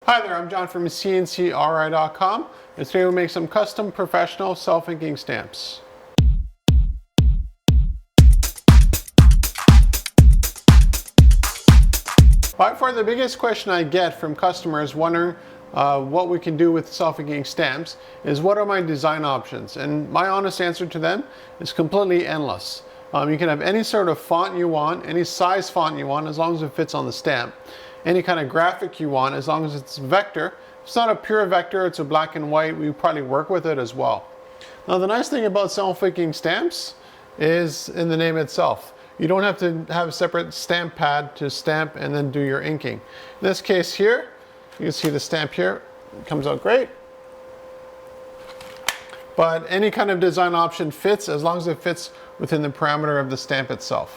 Hi there, I'm John from CNCKing.com, and today we'll make some custom professional self-inking stamps. By far the biggest question I get from customers wondering what we can do with self-inking stamps is what are my design options? And my honest answer to them is completely endless. You can have any sort of font you want, any size font you want, as long as it fits on the stamp. Any kind of graphic you want, as long as it's vector. If it's not a pure vector, it's a black and white, we probably work with it as well. Now the nice thing about self-inking stamps is in the name itself. You don't have to have a separate stamp pad to stamp and then do your inking. In this case here, you can see the stamp here, it comes out great. But any kind of design option fits as long as it fits within the parameter of the stamp itself.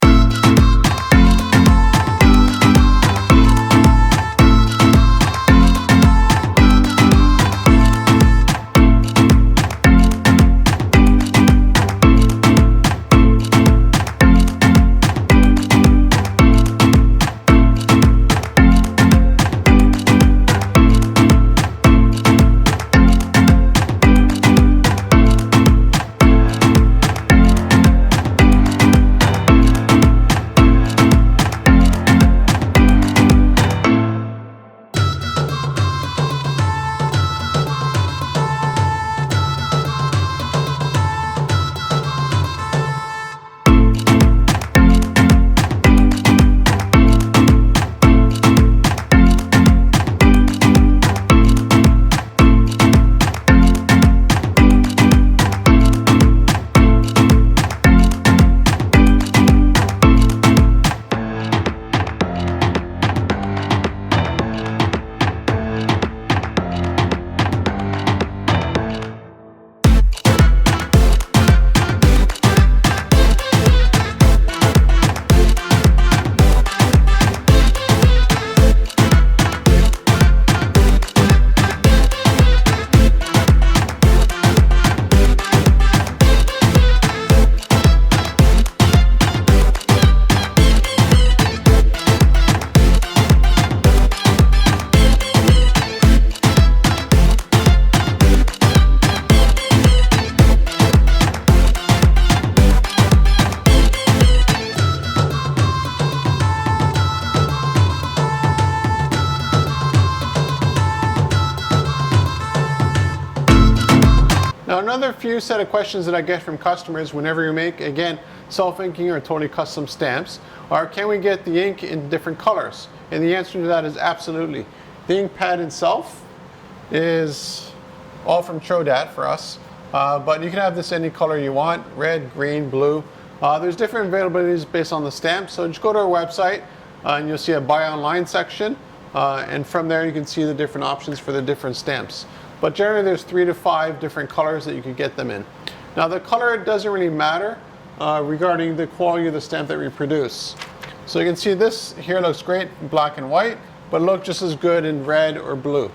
Now another few set of questions that I get from customers whenever you make, again, self-inking or totally custom stamps, are can we get the ink in different colors? And the answer to that is absolutely. The ink pad itself is all from Trodat for us, but you can have this any color you want, red, green, blue. There's different availabilities based on the stamp, so just go to our website and you'll see a buy online section, and from there you can see the different options for the different stamps. But generally there's 3 to 5 different colors that you could get them in. Now the color doesn't really matter regarding the quality of the stamp that we produce. So you can see this here looks great in black and white, but look just as good in red or blue.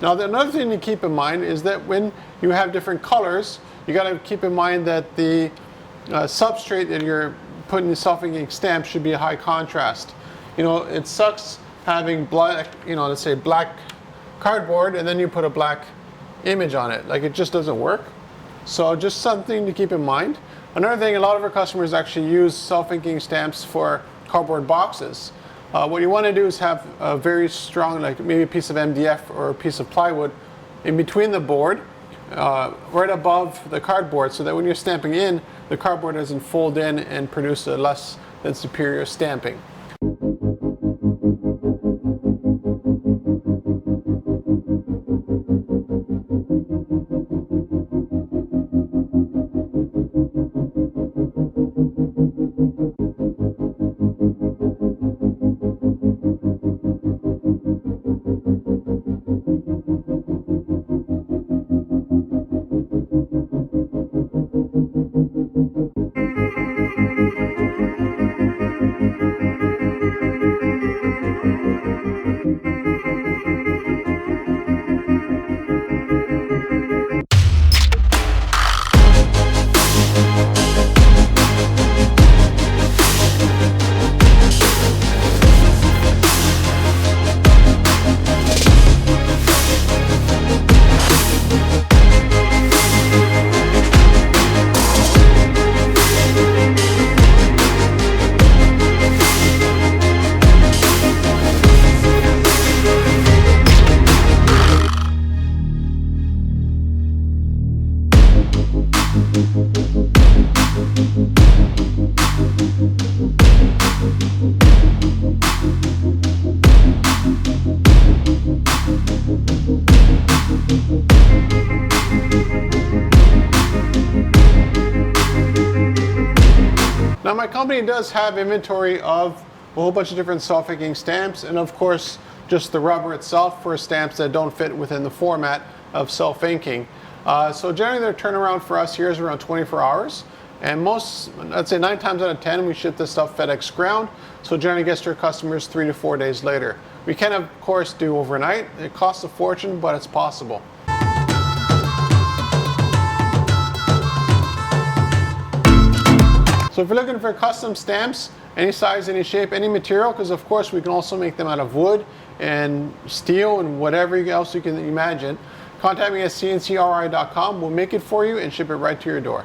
Now another thing to keep in mind is that when you have different colors, you got to keep in mind that the substrate that you're putting the self-inking stamp should be a high contrast. You know, it sucks having black, let's say black cardboard and then you put a black image on it. Like, it just doesn't work. So just something to keep in mind. Another thing, a lot of our customers actually use self-inking stamps for cardboard boxes. What you want to do is have a very strong, like maybe a piece of MDF or a piece of plywood in between the board, right above the cardboard, so that when you're stamping in, the cardboard doesn't fold in and produce a less than superior stamping. Now my company does have inventory of a whole bunch of different self-inking stamps, and of course just the rubber itself for stamps that don't fit within the format of self-inking. So generally their turnaround for us here is around 24 hours. And most, I'd say 9 times out of 10, we ship this stuff FedEx ground, so it generally gets to our customers 3 to 4 days later. We can, of course, do overnight. It costs a fortune, but it's possible. So if you're looking for custom stamps, any size, any shape, any material, because of course we can also make them out of wood and steel and whatever else you can imagine, contact me at CNCKing.com. We'll make it for you and ship it right to your door.